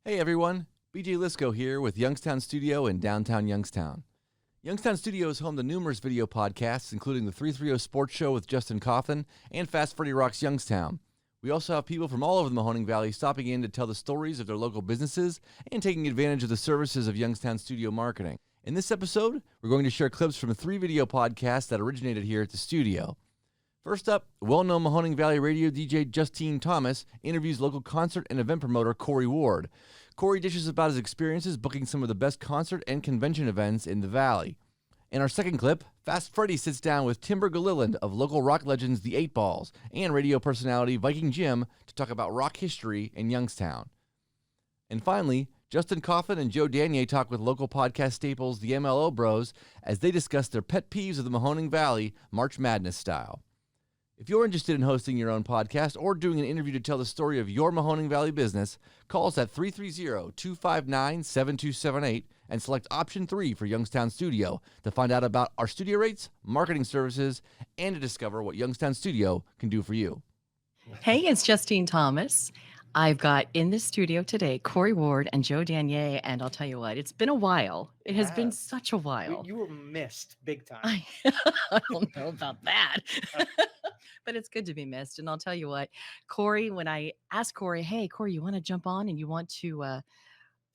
Hey everyone, BJ Lisko here with Youngstown Studio in downtown Youngstown. Youngstown Studio is home to numerous video podcasts, including the 330 Sports Show with Justin Coffin and Fast Freddie Rocks Youngstown. We also have people from all over the Mahoning Valley stopping in to tell the stories of their local businesses and taking advantage of the services of Youngstown Studio Marketing. In this episode, we're going to share clips from 3 video podcasts that originated here at the studio. First up, well-known Mahoning Valley radio DJ Justine Thomas interviews local concert and event promoter Corey Ward. Corey dishes about his experiences booking some of the best concert and convention events in the valley. In our second clip, Fast Freddie sits down with Timber Gilliland of local rock legends The 8 Balls and radio personality Viking Jim to talk about rock history in Youngstown. And finally, Justin Coffin and Joe Danyi talk with local podcast staples the MLO Bros as they discuss their pet peeves of the Mahoning Valley, March Madness style. If you're interested in hosting your own podcast or doing an interview to tell the story of your Mahoning Valley business, call us at 330-259-7278 and select option 3 for Youngstown Studio to find out about our studio rates, marketing services, and to discover what Youngstown Studio can do for you. Hey, it's Justine Thomas. I've got in the studio today Corey Ward and Joe Danyi, and I'll tell you what, it's been a while. It has been such a while. You were missed big time. I don't know about that, but it's good to be missed. And I'll tell you what, Corey, when I asked Corey, hey, Corey, you want to jump on and you want to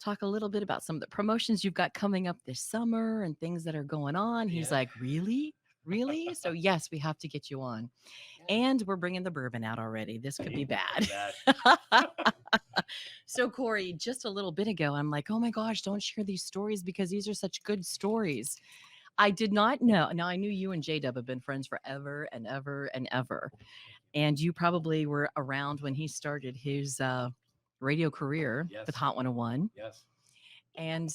talk a little bit about some of the promotions you've got coming up this summer and things that are going on, he's like, really? Really? So yes, we have to get you on. And we're bringing the bourbon out already. This could be bad. So Corey, just a little bit ago, I'm like, oh my gosh, don't share these stories because these are such good stories. I did not know. Now I knew you and J-Dub have been friends forever and ever and ever. And you probably were around when he started his radio career with Hot 101. Yes. And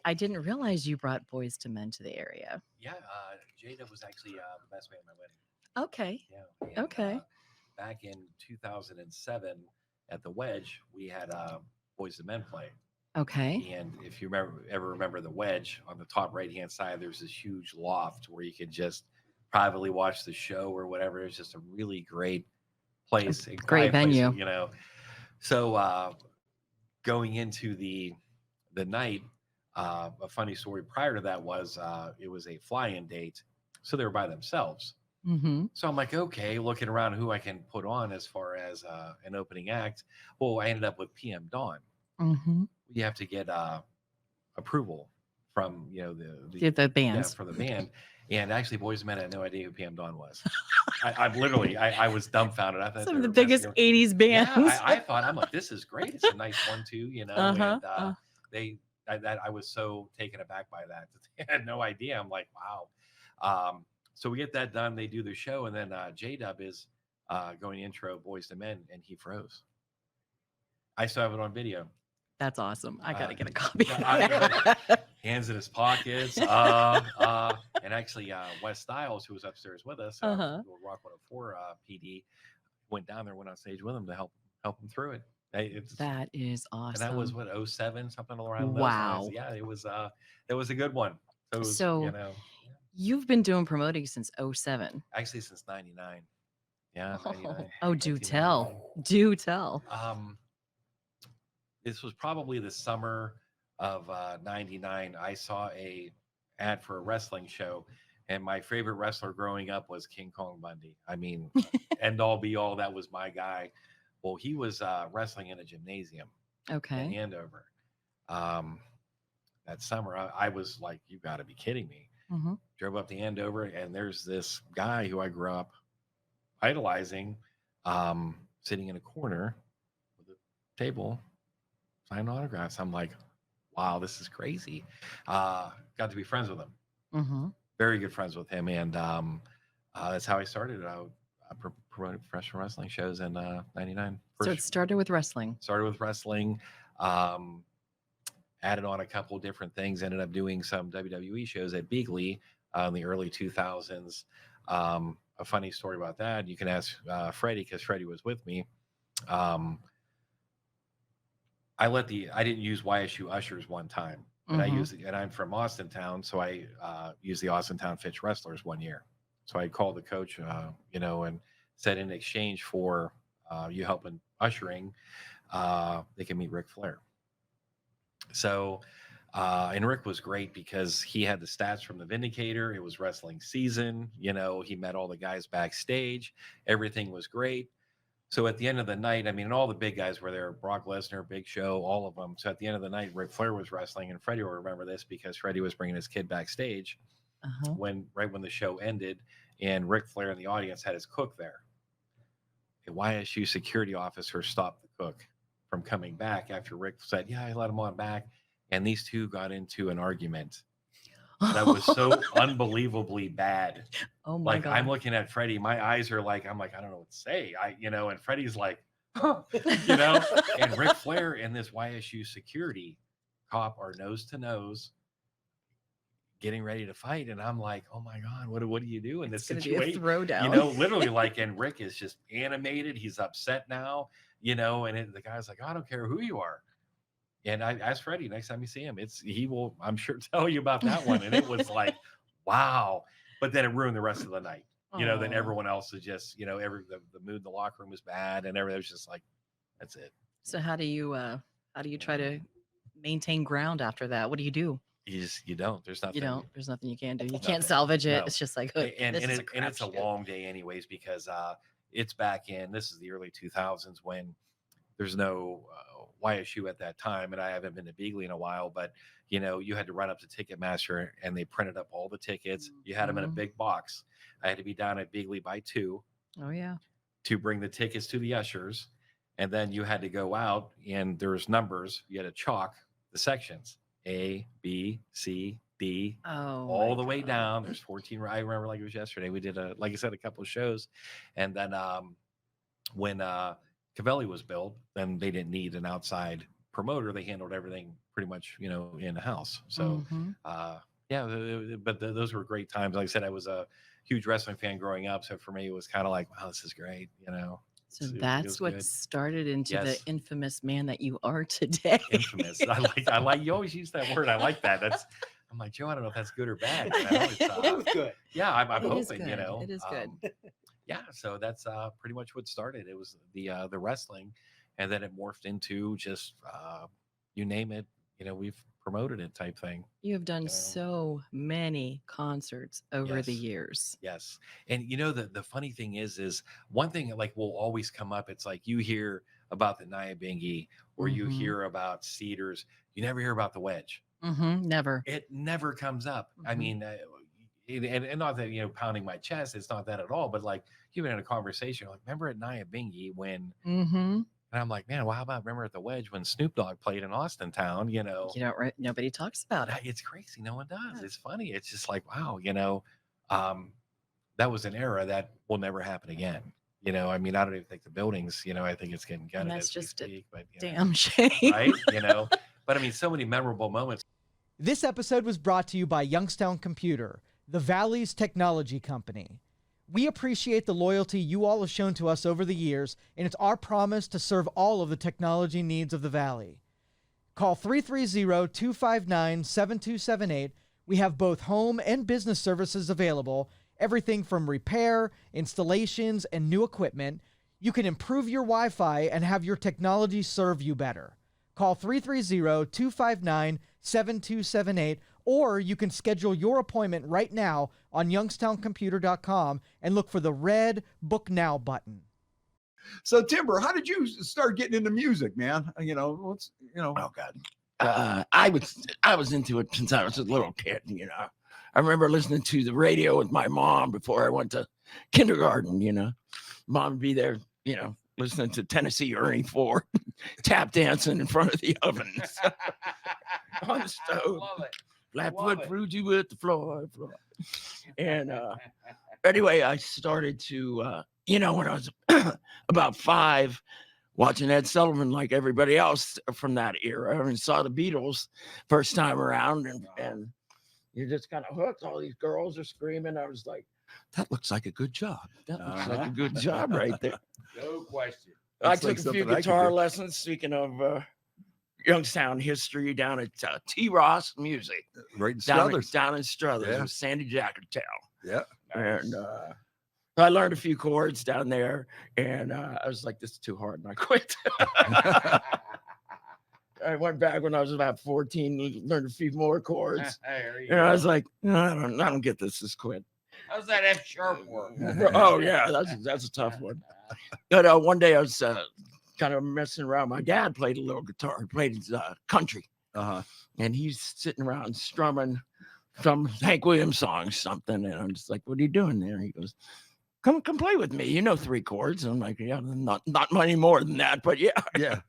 I didn't realize you brought Boys to Men to the area. Yeah, J-Dub was actually the best man at my wedding. Okay. Yeah. And, Okay. Back in 2007 at the Wedge, we had Boys to Men play. Okay. And if you ever remember the Wedge, on the top right-hand side, there's this huge loft where you could just privately watch the show or whatever. It's just a really great place. A great venue. Place, you know. So going into the night, a funny story prior to that was it was a fly-in date, so they were by themselves. Mm-hmm. So I'm like, okay, looking around who I can put on as far as an opening act. Well, I ended up with PM Dawn. Mm-hmm. You have to get approval from the bands for the band. And actually, Boys to Men had no idea who PM Dawn was. I was dumbfounded. I thought some of the biggest '80s bands. Yeah, I thought, I'm like, this is great. It's a nice 1-2, you know. And I was so taken aback by that. They had no idea. I'm like, wow. So we get that done. They do the show, and then J-Dub is going intro Boys to Men, and he froze. I still have it on video. That's awesome. I gotta get a copy. Hands in his pockets. And actually, Wes Styles, who was upstairs with us, Rock 104 PD, went down there, went on stage with him to help him through it. That is awesome. And that was what 07, something around. Wow. Those yeah, it was a good one. So you've been doing promoting since 07. Actually, since 99. Yeah. 99, oh, do tell. Do tell. This was probably the summer of 99. I saw a ad for a wrestling show, and my favorite wrestler growing up was King Kong Bundy. I mean, end all be all, that was my guy. Well, he was wrestling in a gymnasium. Okay. In Andover. That summer, I was like, you got to be kidding me. Mm-hmm. Drove up to Andover, and there's this guy who I grew up idolizing, sitting in a corner with a table, signing autographs. I'm like, wow, this is crazy. Got to be friends with him. Mm-hmm. Very good friends with him, and that's how I started. I promoted professional wrestling shows in 99. So it started with wrestling. Added on a couple of different things, ended up doing some WWE shows at Beagley in the early 2000s. A funny story about that, you can ask Freddie, because Freddie was with me. I didn't use YSU ushers one time, and and I'm from Austintown, so I used the Austintown Fitch Wrestlers one year. So I called the coach, and said in exchange for you helping ushering, they can meet Ric Flair. So, and Rick was great because he had the stats from the Vindicator. It was wrestling season. You know, he met all the guys backstage. Everything was great. So at the end of the night, I mean, and all the big guys were there, Brock Lesnar, Big Show, all of them. So at the end of the night, Ric Flair was wrestling, and Freddie will remember this because Freddie was bringing his kid backstage right when the show ended, and Ric Flair in the audience had his cook there. A YSU security officer stopped the cook from coming back after Rick said, "Yeah, I let him on back," and these two got into an argument that was so unbelievably bad. Oh my God. I'm looking at Freddie. My eyes are like, I'm like, I don't know what to say. And Freddie's like, and Ric Flair and this YSU security cop are nose to nose getting ready to fight. And I'm like, oh my God, what do you do in this situation? Throwdown. Literally and Rick is just animated. He's upset now, and the guy's like, I don't care who you are. And I asked Freddie next time you see him, he will, I'm sure, tell you about that one. And it was like, wow. But then it ruined the rest of the night. Then everyone else is just, the mood in the locker room was bad, and everything was just like, that's it. So how do you try to maintain ground after that? What do you do? You don't. There's nothing. There's nothing you can do. You can't salvage it. No. It's just like, and it's a long day anyways, because it's back in. This is the early 2000s when there's no YSU at that time, and I haven't been to Beagley in a while, but you had to run up to Ticketmaster and they printed up all the tickets. You had them in a big box. I had to be down at Beagley by 2. Oh yeah. To bring the tickets to the ushers, and then you had to go out and there's numbers. You had to chalk the sections A, B, C, D, all the way down. There's 14. I remember like it was yesterday. We did like I said, a couple of shows, and then when Cavelli was built, then they didn't need an outside promoter. They handled everything pretty much, in house. So, but those were great times. Like I said, I was a huge wrestling fan growing up. So for me, it was kind of like, wow, this is great. So that's what started into the infamous man that you are today. Infamous. I like, you always use that word. I like that. I'm like, Joe, I don't know if that's good or bad. It was good. Yeah. I'm hoping, It is good. Yeah, so that's pretty much what started. It was the wrestling, and then it morphed into just you name it, we've promoted it type thing. You have done so many concerts over the years. Yes, and the funny thing is one thing like will always come up. It's like you hear about the Nyabingi or you hear about Cedars. You never hear about the Wedge. Never. It never comes up. I mean. And not that pounding my chest, it's not that at all, but like you've been in a conversation like, remember at Nyabingi when and I'm like, man, well, how about remember at the Wedge when Snoop Dogg played in Austin Town? Nobody talks about it. It's crazy, no one does. It's funny. It's just like, wow, that was an era that will never happen again. I mean, I don't even think the buildings, I think it's getting gutted. And that's as just we speak, but damn shame, right? But I mean, so many memorable moments. This episode was brought to you by Youngstown Computer, the Valley's technology company. We appreciate the loyalty you all have shown to us over the years, and it's our promise to serve all of the technology needs of the Valley. Call 330-259-7278. We have both home and business services available, everything from repair, installations, and new equipment. You can improve your Wi-Fi and have your technology serve you better. Call 330-259-7278, or you can schedule your appointment right now on youngstowncomputer.com and look for the red Book Now button. So, Timber, how did you start getting into music, man? Oh God, I was into it since I was a little kid. I remember listening to the radio with my mom before I went to kindergarten. Mom would be there, listening to Tennessee Ernie Ford, tap dancing in front of the ovens on the stove. Love it. Flatfoot Fruity with the floor. And anyway, I started to, when I was about 5, watching Ed Sullivan like everybody else from that era, and saw the Beatles first time around, and you're just kind of hooked. All these girls are screaming. I was like, that looks like a good job. That looks like a good job right there. No question. I took a few guitar lessons, speaking of Youngstown history, down at T. Ross Music. Right in Struthers. Down in Struthers with Sandy Jackertown. Yeah. And I learned a few chords down there, and I was like, this is too hard, and I quit. I went back when I was about 14, learned a few more chords. There you And I was go. like, no, I don't get this. Just quit. How's that F sharp work? Oh yeah, that's a tough one. But one day I was kind of messing around. My dad played a little guitar. He played country, and he's sitting around strumming some Hank Williams song, something. And I'm just like, "What are you doing there?" He goes, "Come play with me. You know 3 chords." And I'm like, "Yeah, not many more than that, but yeah, Yeah.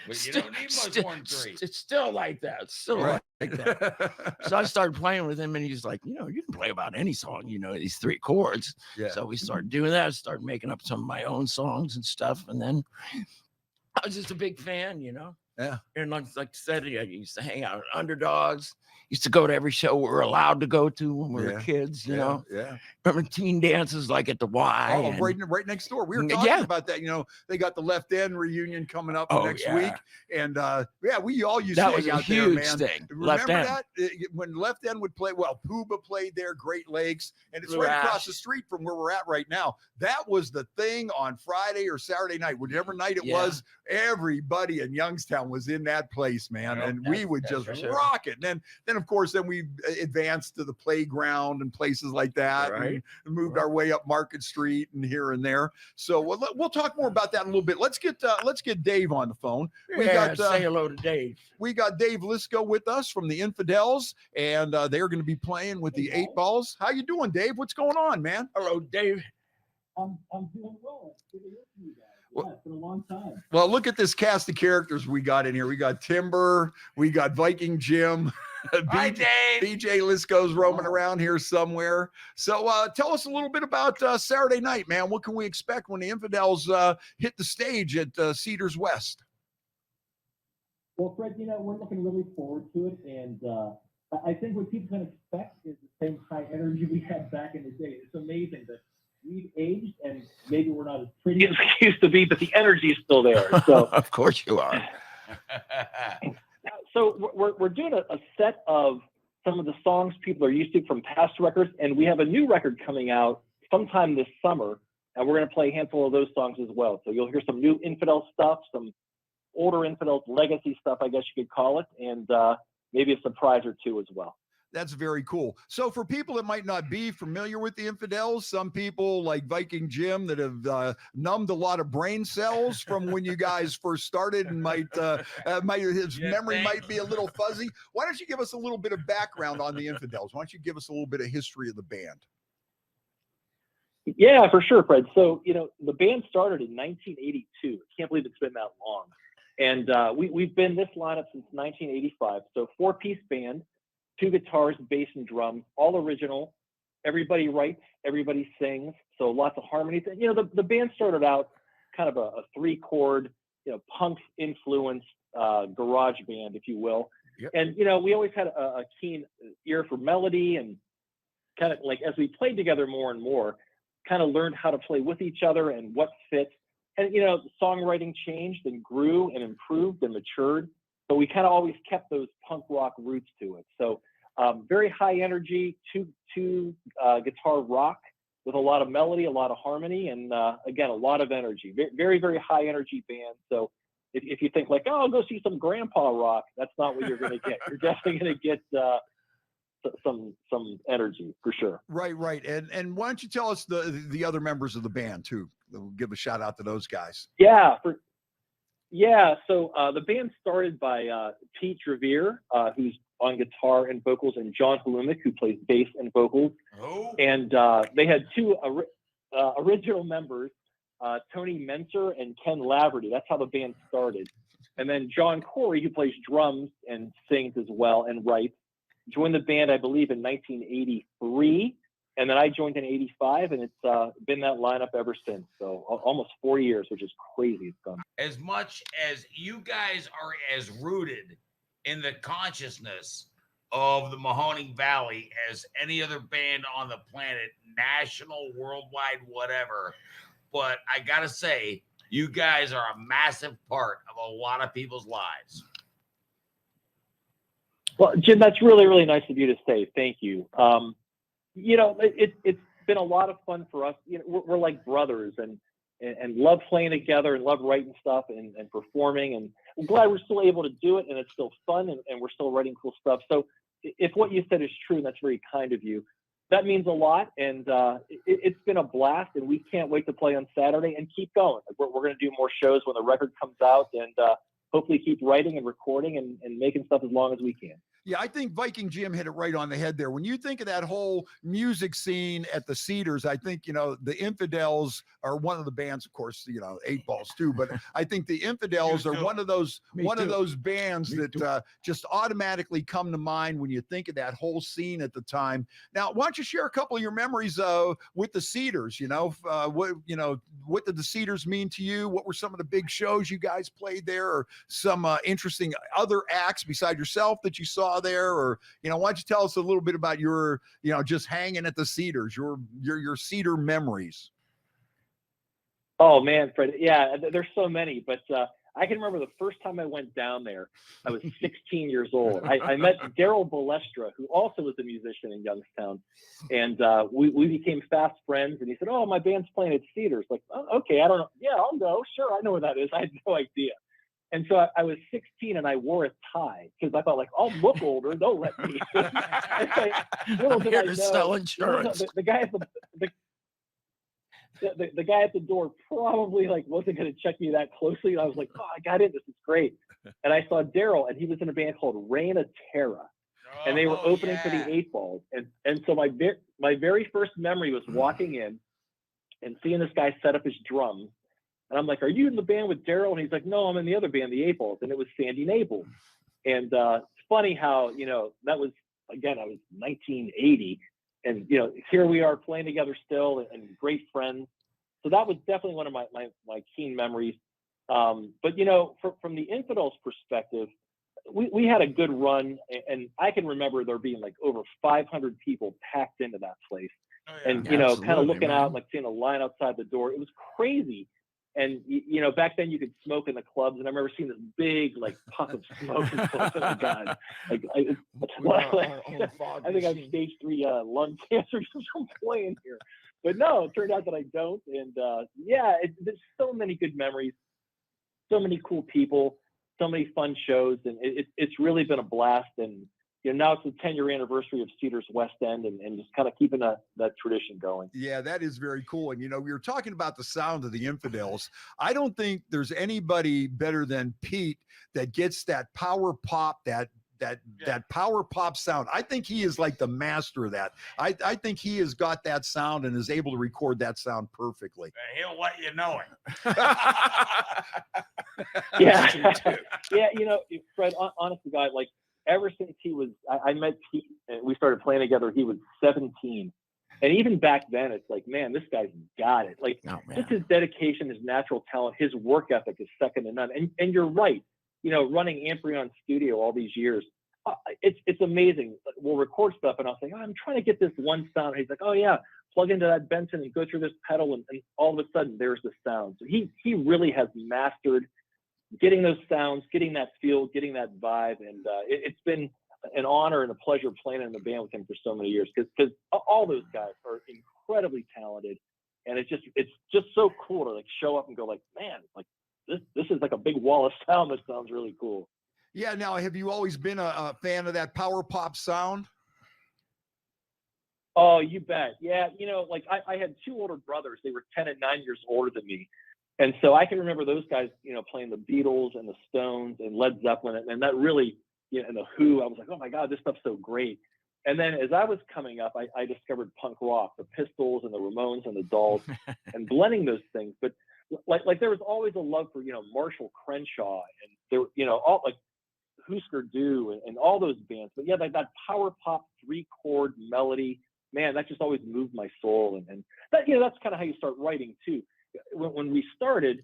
But you don't need much more than 3. It's still like that. It's still Right. like that." So I started playing with him, and he's like, you can play about any song, these 3 chords. Yeah. So we started doing that. I started making up some of my own songs and stuff. And then I was just a big fan, Yeah. And like I said, I used to hang out at Underdogs. Used to go to every show we were allowed to go to when we were kids, you know. Yeah. Remember teen dances like at the Y? Oh, and- right next door. We were talking about that. They got the Left End reunion coming up next week, and we all used to That hang was a out there, huge man. thing. Remember Left End. that when Left End would play? Well, Puba played there, Great Lakes, and it's Blue right across Ash. the street from where we're at right now. That was the thing on Friday or Saturday night, whatever night it was. Everybody in Youngstown was in that place, man, Yep, and we would that's just for sure. rock it. And then of course, then we advanced to the playground and places like that, Right. and moved our way up Market Street and here and there. So we'll talk more about that in a little bit. Let's get Dave on the phone. We got say hello to Dave. we got Dave Lisko with us from the Infidels, and they're going to be playing with the 8 Balls. How you doing, Dave? What's going on, man? Hello, Dave. I'm doing well. It's good to hear from you guys. Yeah, it's been a long time. Well, look at this cast of characters we got in here. We got Timber, we got Viking Jim, Hi, Dave. BJ Lisko's roaming around here somewhere. So tell us a little bit about Saturday night, man. What can we expect when the Infidels hit the stage at Cedars West? Well, Fred, we're looking really forward to it, and I think what people can expect is the same high energy we had back in the day. It's amazing that we've aged, and maybe we're not as pretty as we used to be, but the energy is still there. So, Of course you are. so we're doing a set of some of the songs people are used to from past records, and we have a new record coming out sometime this summer, and we're going to play a handful of those songs as well. So you'll hear some new Infidel stuff, some older Infidels legacy stuff, I guess you could call it, and maybe a surprise or two as well. That's very cool. So for people that might not be familiar with the Infidels, some people like Viking Jim that have numbed a lot of brain cells from when you guys first started and his memory might be a little fuzzy. Why don't you give us a little bit of background on the Infidels? Why don't you give us a little bit of history of the band? Yeah, for sure, Fred. So, the band started in 1982. I can't believe it's been that long. And we've been this lineup since 1985. So 4-piece band, 2 guitars, bass, and drums, all original. Everybody writes, everybody sings. So lots of harmonies. And, the band started out kind of a 3-chord, punk influenced garage band, if you will. Yep. And, we always had a keen ear for melody, and kind of like as we played together more and more, kind of learned how to play with each other and what fit. And, songwriting changed and grew and improved and matured, but we kind of always kept those punk rock roots to it. So very high energy, two guitar rock with a lot of melody, a lot of harmony, and again, a lot of energy. Very, very high energy band. So if you think like, oh, I'll go see some grandpa rock, that's not what you're going to get. You're definitely going to get some energy for sure. Right. And why don't you tell us the other members of the band too? We'll give a shout out to those guys. Yeah. So the band started by Pete Revere, who's on guitar and vocals, and John Halumik, who plays bass and vocals. Oh. And they had 2 original members, Tony Menser and Ken Laverty. That's how the band started. And then John Corey, who plays drums and sings as well and writes, joined the band, I believe, in 1983. And then I joined in 85, and it's been that lineup ever since. So almost 4 years, which is crazy. It's gone. As much as you guys are as rooted in the consciousness of the Mahoning Valley as any other band on the planet, national, worldwide, whatever. But I got to say, you guys are a massive part of a lot of people's lives. Well, Jim, that's really, really nice of you to say. Thank you. It's been a lot of fun for us. We're like brothers, and and love playing together and love writing stuff and performing. And I'm glad we're still able to do it, and it's still fun, and we're still writing cool stuff. So if what you said is true, and that's very kind of you, that means a lot. And it's been a blast, and we can't wait to play on Saturday and keep going. We're going to do more shows when the record comes out, and hopefully keep writing and recording and making stuff as long as we can. Yeah, I think Viking Jim hit it right on the head there. When you think of that whole music scene at the Cedars, I think, the Infidels are one of the bands, of course, 8 Balls too, but I think the Infidels are one of those bands that just automatically come to mind when you think of that whole scene at the time. Now, why don't you share a couple of your memories with the Cedars? What did the Cedars mean to you? What were some of the big shows you guys played there, or some interesting other acts beside yourself that you saw there? Or why don't you tell us a little bit about your just hanging at the Cedars, your Cedar memories? Oh man, Fred, yeah, there's so many, but I can remember the first time I went down there. I was 16 years old. I met Daryl Balestra, who also was a musician in Youngstown, and we became fast friends. And he said, "Oh, my band's playing at Cedars." Like, oh, okay, I don't know. Yeah, I'll go. Sure, I know where that is. I had no idea. And so I was 16 and I wore a tie because I thought, like, I'll look older. Don't let me. I'm here to sell insurance. The guy at the guy at the door probably wasn't going to check me that closely. And I was like, oh, I got in. This is great. And I saw Daryl, and he was in a band called Reign of Terror. And they were opening for the 8 Balls. And so my very first memory was walking in and seeing this guy set up his drums. And I'm like, are you in the band with Daryl? And he's like, no, I'm in the other band, the 8 Balls. And it was Sandy Nabel. And it's funny how, that was, again, I was 1980. And, here we are playing together still and great friends. So that was definitely one of my keen memories. But, from the Infidels perspective, we had a good run. And I can remember there being over 500 people packed into that place. Oh, yeah. And, kind of looking out, seeing a line outside the door. It was crazy. And, back then you could smoke in the clubs. And I remember seeing this big, puff of smoke. Oh, God. I think I have stage 3 lung cancer just from playing here. But no, it turned out that I don't. And, there's so many good memories, so many cool people, so many fun shows. And it's really been a blast. And, now it's the 10-year anniversary of Cedars West End, and just kind of keeping that tradition going. Yeah, that is very cool. And, we were talking about the sound of the Infidels. I don't think there's anybody better than Pete that gets that power pop, that power pop sound. I think he is like the master of that. I think he has got that sound and is able to record that sound perfectly. He'll let you know it. Yeah. Yeah, Fred, honest to God, ever since I met Pete and we started playing together, he was 17. And even back then, it's like, man, this guy's got it. Just his dedication, his natural talent, his work ethic is second to none. And you're right. Running Amprion Studio all these years, it's amazing. We'll record stuff, and I'll say, I'm trying to get this one sound. And he's like, oh yeah, plug into that Benson and go through this pedal, and all of a sudden there's the sound. So he really has mastered getting those sounds, getting that feel, getting that vibe, and it's been an honor and a pleasure playing in the band with him for so many years, because all those guys are incredibly talented, and it's just so cool to show up and go man, this is a big wall of sound that sounds really cool. Yeah. Now, have you always been a fan of that power pop sound? Oh, you bet. Yeah. I had 2 older brothers. They were 10 and 9 years older than me. And so I can remember those guys, playing the Beatles and the Stones and Led Zeppelin. And that really, and the Who, I was like, oh my God, this stuff's so great. And then as I was coming up, I discovered punk rock, the Pistols and the Ramones and the Dolls, and blending those things. But there was always a love for, Marshall Crenshaw and there, all Husker Du and all those bands. But yeah, that power pop 3-chord melody, man, that just always moved my soul. And that, that's kind of how you start writing too. When we started,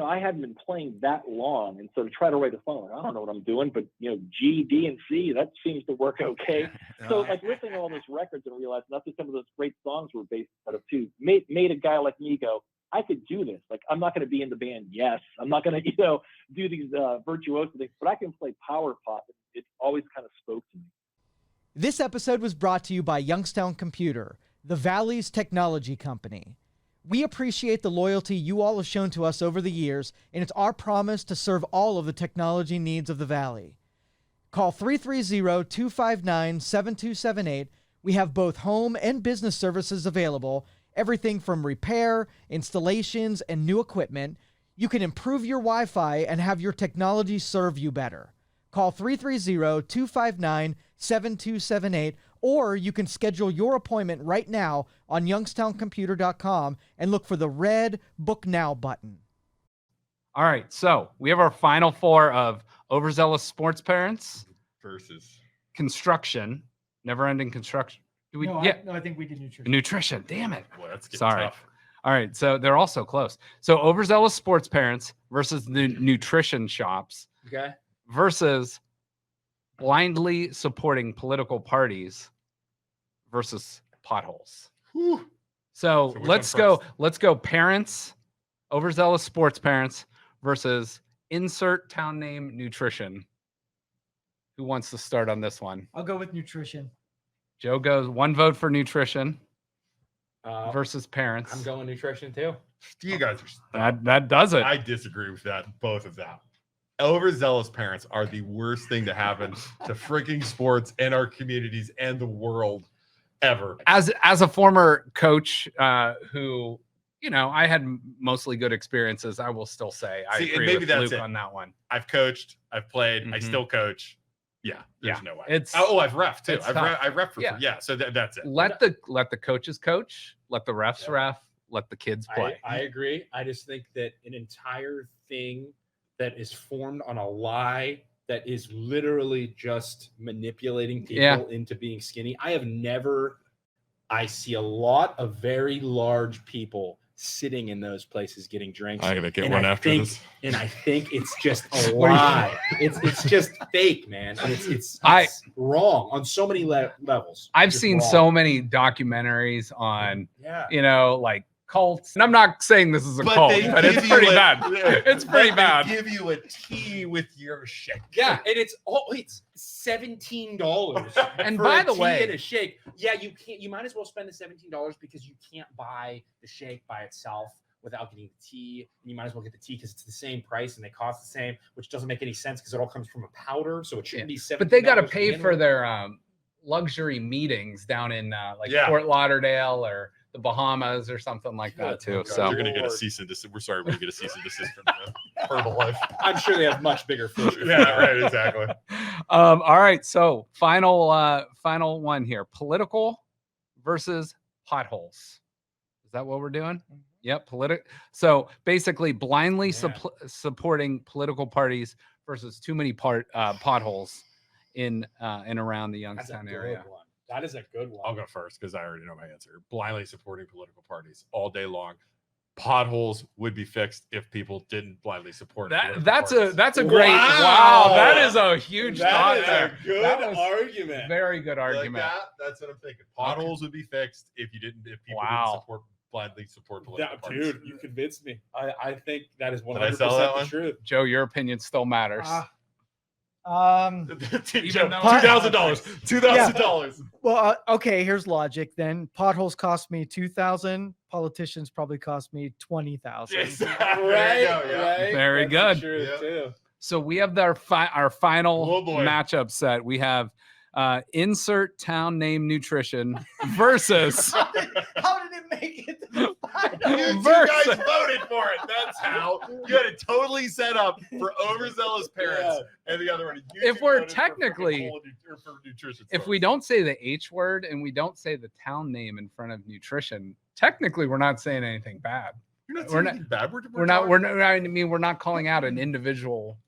I hadn't been playing that long. And so to try to write a song, I don't know what I'm doing, but G, D, and C, that seems to work okay. So listening to all those records and realizing that's what some of those great songs were based out of too, made a guy like me go, I could do this. I'm not going to be in the band. Yes. I'm not going to, do these virtuoso things, but I can play power pop. It always kind of spoke to me. This episode was brought to you by Youngstown Computer, the Valley's technology company. We appreciate the loyalty you all have shown to us over the years, and it's our promise to serve all of the technology needs of the Valley. Call 330-259-7278. We have both home and business services available, everything from repair, installations, and new equipment. You can improve your Wi-Fi and have your technology serve you better. Call 330-259-7278, or you can schedule your appointment right now on youngstowncomputer.com and look for the red Book Now button. All right, so we have our final four of overzealous sports parents versus construction, never-ending construction. Do we? Yeah, I think we did nutrition. nutrition. Damn it. Boy, that's getting Sorry. tough. All right, so they're also close. So overzealous sports parents versus the nutrition shops Okay. versus blindly supporting political parties versus potholes. Whew. So So which let's one go. first? Let's go. Parents, overzealous sports parents versus insert town name nutrition. Who wants to start on this one? I'll go with nutrition. Joe goes one vote for nutrition Versus versus parents. I'm going nutrition too. You guys are. That does it. I disagree with that. Both of that. Overzealous parents are the worst thing to happen to freaking sports and our communities and the world ever. As a former coach, who I had mostly good experiences. I will still say I See, and agree maybe with that's Luke it. on that one. I've coached, I've played, I Mhm. still coach. Yeah, there's Yeah, no way. it's- I've ref too. it's I've tough. ref for Yeah. yeah. So that's it. Let the coaches coach. Let the refs ref. Let the kids play. I agree. I just think that an entire thing that is formed on a lie that is literally just manipulating people Yeah. into being skinny. I see a lot of very large people sitting in those places getting drinks. I'm gonna get And one I after think- this. And I think it's just a What are you- lie. It's just fake, man. And it's wrong on so many levels. I've Just seen wrong. so many documentaries on Yeah. like cults, and I'm not saying this is a But cult, they but it's give you pretty a- bad. yeah. It's pretty But bad. They give you a tea with your shake. Yeah, and it's $17. And for by a the tea way- and a shake. Yeah, you can't. You might as well spend the $17 because you can't buy the shake by itself without getting the tea. And you might as well get the tea because it's the same price and they cost the same, which doesn't make any sense because it all comes from a powder, so it shouldn't be $17. But they got to to pay begin for with. their luxury meetings down in Yeah. Fort Lauderdale or the Bahamas or something like that too. Good So You're gonna get a Lord. cease and desist. We're sorry, we're gonna get a cease and desist from Herbalife. I'm sure they have much bigger fish. Yeah, right, exactly. all right, so final one here: political versus potholes. Is that what we're doing? Yep, So basically, blindly supporting political parties versus too many potholes in and around the That's a Youngstown good area. one. That is a good one. I'll go first because I already know my answer. Blindly supporting political parties all day long. Potholes would be fixed if people didn't blindly support. political That's parties. a great wow. That is a huge thought That there. is a good That was argument. Very good Like argument. that, that's what I'm thinking. Potholes would be fixed if people Wow. didn't blindly support political That, parties. dude, you convinced me. I think that is 100% Did I sell that the one? truth. Joe, your opinion still matters. Joe, though- $2,000. $2,000. Well, okay, here's logic then. Potholes cost me $2,000. Politicians probably cost me $20,000. Yes. Right, There you go, yeah. right. Very That's the good. truth, Yeah. too. So we have our final Oh, boy. matchup set. We have insert town name nutrition versus How did it make it to the final? You two Versus- guys voted for it. That's how. You had it totally set up for overzealous parents and the other one. You If two we're voted for technically- freaking or for nutrition if we stores. don't say the H word and we don't say the town name in front of nutrition, technically we're not saying anything bad. You're not we're saying not- anything bad. I mean, we're not calling out an individual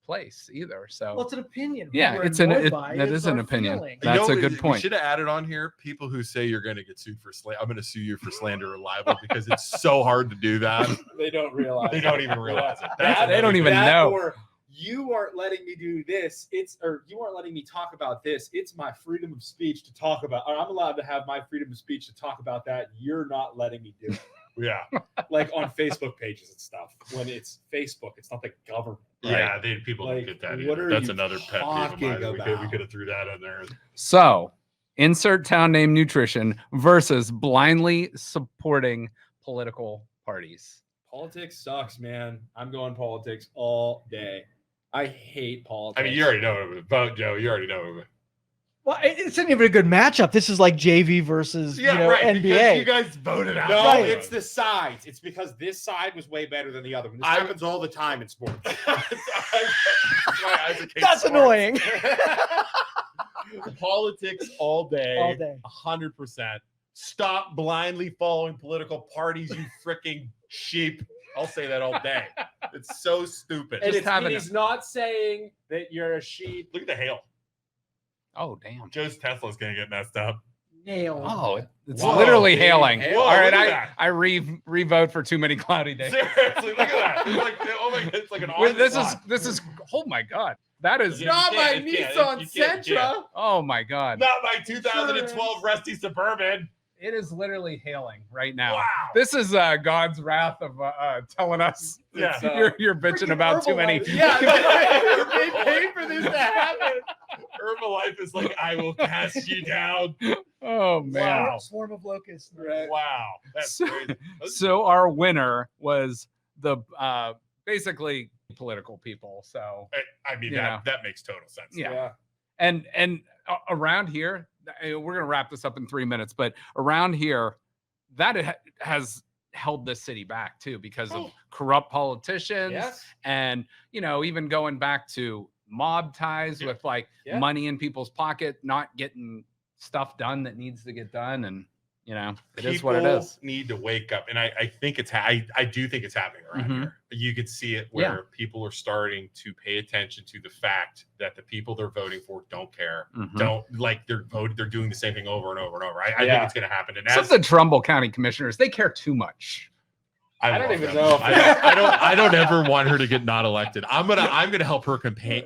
place either. So Well, it's an opinion. Yeah, What we're it's an- annoyed it- by that is an our opinion. feeling. That's a good point. We should have added on here people who say you're going to get sued for slander. I'm going to sue you for slander or libel because it's so hard to do that. They don't realize. They don't even realize it. They don't another even thing. know. Or you aren't letting me do this. Or you aren't letting me talk about this. It's my freedom of speech to talk about. Or I'm allowed to have my freedom of speech to talk about that. You're not letting me do it. Yeah. Like on Facebook pages and stuff. When it's Facebook, it's not the government. Yeah, people Like, don't get that what either. are That's you another pet peeve of talking mine. We about? could have threw that in there. So insert town name nutrition versus blindly supporting political parties? Politics sucks, man. I'm going politics all day. I hate politics. I mean, you already know it. Vote, Joe. You already know it. Well, it's not even a good matchup. This is like JV versus NBA. Because you guys voted out. No, Right. it's the sides. It's because this side was way better than the other one. This happens all the time in sports. That's annoying. Politics all day. All day. 100%. Stop blindly following political parties, you freaking sheep. I'll say that all day. It's so stupid. And Just having he's not saying that you're a sheep. Look at the hail. Oh, damn. Joe's Tesla's going to get messed up. Nailed. Oh, it's Whoa, literally big hailing. hail. All Whoa, right, look at that. I re-vote for too many cloudy days. Seriously, look at that. It's like, oh my God, it's like an onslaught. This is. Oh my God, that is. Not my Nissan Sentra. Oh my God, Not my 2012 Rusty Suburban. it is literally hailing right now. Wow. This is God's wrath of telling us Yeah. you're bitching about too many. Yeah, they paid for this to happen. Herbalife is like, I will cast you down. Oh man. Wow. Swarm of locusts. Wow. That's So- crazy. So our winner was the basically political people. So I mean, You know. that makes total sense. yeah. And around here, we're gonna wrap this up in 3 minutes, but around here, that has held this city back too because of corrupt politicians, Yes. and even going back to mob ties with like money in people's pocket, not getting stuff done that needs to get done, and it is what it People is. need to wake up, and I think it's I do think it's happening around Mhm. here. You could see it where people are starting to pay attention to the fact that the people they're voting for don't care, Mhm. don't like they're doing the same thing over and over and over. I Yeah. think it's going to happen. And Some of the Trumbull County commissioners, they care too much. I don't love even them. know if I don't ever want her to get not elected. I'm gonna help her campaign.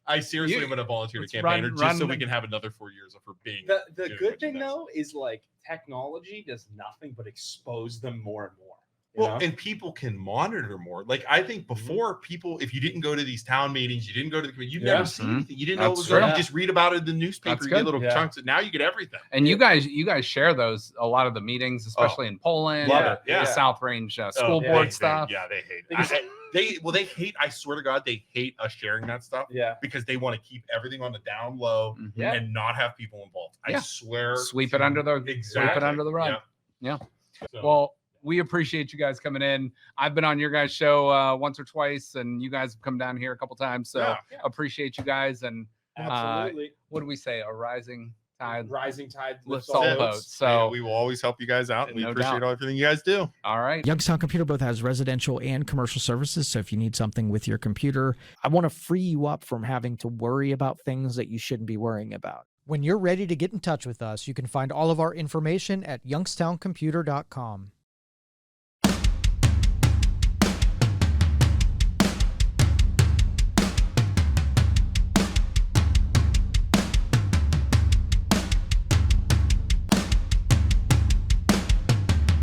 I seriously am gonna volunteer to let's campaign her run just so we the- can have another 4 years of her being. The doing what good she thing does. though is like technology does nothing but expose them more and more. you Well, know? and people can monitor more. Like I think before, people, if you didn't go to these town meetings, you didn't go to the committee, you'd Yeah. never see Mhm. anything. You didn't know what That's was going on. true. You just read about it in the newspaper. That's You get good. little Yeah. chunks. Now you get everything. And you guys share those a lot of the meetings, especially in Poland, love the, it. Yeah. the South Range school yeah. board stuff. They hate. Because- They hate. I swear to God, they hate us sharing that stuff Yeah. because they want to keep everything on the down low Mhm. Yeah. and not have people involved. I Yeah. swear. Sweep it under the rug. Yeah. So, Well, we appreciate you guys coming in. I've been on your guys' show once or twice, and you guys have come down here a couple times. So Yeah. appreciate you guys. And Absolutely. what do we say? A rising tide Rising tide lifts lifts all all boats. boats. So we will always help you guys out. And we No appreciate doubt. everything you guys do. all right. Youngstown Computer both has residential and commercial services. So if you need something with your computer, I want to free you up from having to worry about things that you shouldn't be worrying about. When you're ready to get in touch with us, you can find all of our information at youngstowncomputer.com.